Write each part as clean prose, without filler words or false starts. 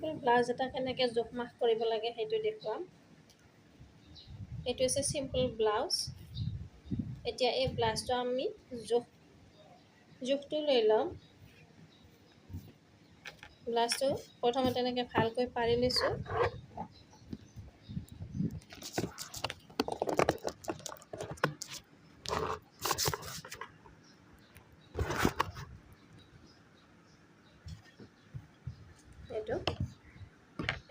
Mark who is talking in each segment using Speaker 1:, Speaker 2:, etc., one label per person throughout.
Speaker 1: Simple blouse এটা কেনেকৈ জোখ মাখ কৰিব লাগে সেইটো দেখুৱাম। এইটো হৈছে চিম্পল ব্লাউজ। এতিয়া এই ব্লাউজটো আমি জোখটো লৈ ল'ম। ব্লাউজটো প্ৰথমতে এনেকৈ ভালকৈ পাৰি লৈছোঁ। এইটো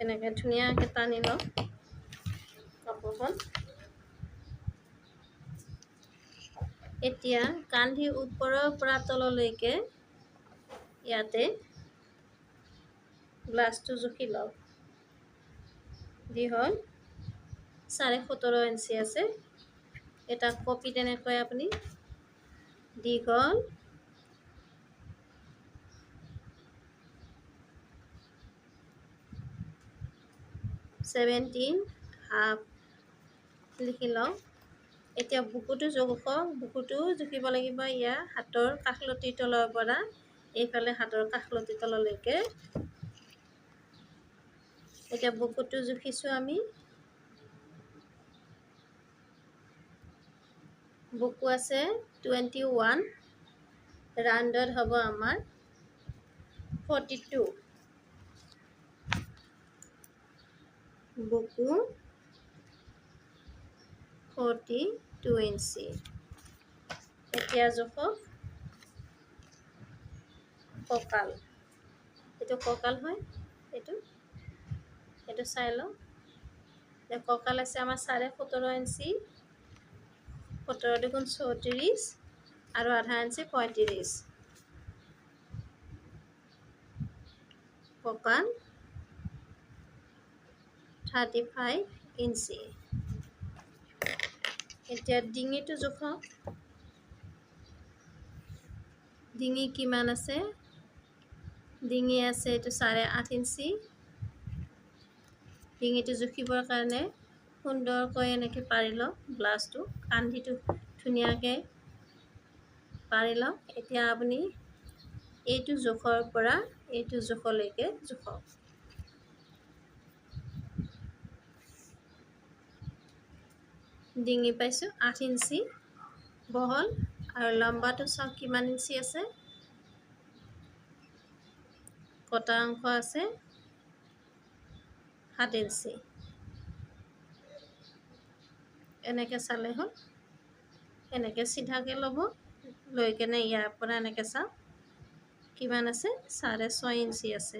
Speaker 1: এনেকৈ ধুনীয়াকৈ টানি লওঁ কাপোৰখন। এতিয়া কান্ধি ওপৰৰ পৰা তললৈকে ইয়াতে ব্লাউজটো জুখি লওঁ। দীঘল 17.5 ইঞ্চি আছে। এটা কপি তেনেকৈ আপুনি দীঘল 17.5 লিখি লওঁ। এতিয়া বুকুটো বুকুটো জুখিব লাগিব। ইয়াৰ হাতৰ কাষলতিৰ তলৰ পৰা এইফালে হাতৰ কাষলতিৰ তললৈকে। এতিয়া বুকুটো জুখিছোঁ আমি। বুকু আছে 21, ৰাউণ্ডত হ'ব আমাৰ 42। বুকু 42 ইঞ্চি। এতিয়া জোখক কঁকাল। এইটো কঁকাল হয়। এইটো চাই লওঁ। কঁকাল আছে আমাৰ 17.5 ইঞ্চি। 17 দুগুণ 34 আৰু আধা ইঞ্চি 35। কঁকাল 35 ইঞ্চি। এতিয়া ডিঙিটো জোখক। ডিঙি কিমান আছে? ডিঙি আছে এইটো 8.5 ইঞ্চি। ডিঙিটো জুখিবৰ কাৰণে সুন্দৰকৈ এনেকৈ পাৰি লওঁ ব্লাউজটো। কান্ধিটো ধুনীয়াকৈ পাৰি লওঁ। এতিয়া আপুনি এইটো জোখৰ পৰা এইটো জোখলৈকে জোখক। ডিঙি পাইছোঁ 8 ইঞ্চি বহল আৰু লম্বাটো চাওক কিমান ইঞ্চি আছে। কটা অংশ আছে 7 ইঞ্চি। এনেকৈ চালে হ'ল। এনেকৈ চিধাকৈ ল'ব। লৈ কেনে ইয়াৰ পৰা এনেকৈ চাওক কিমান আছে 6.5 ইঞ্চি আছে।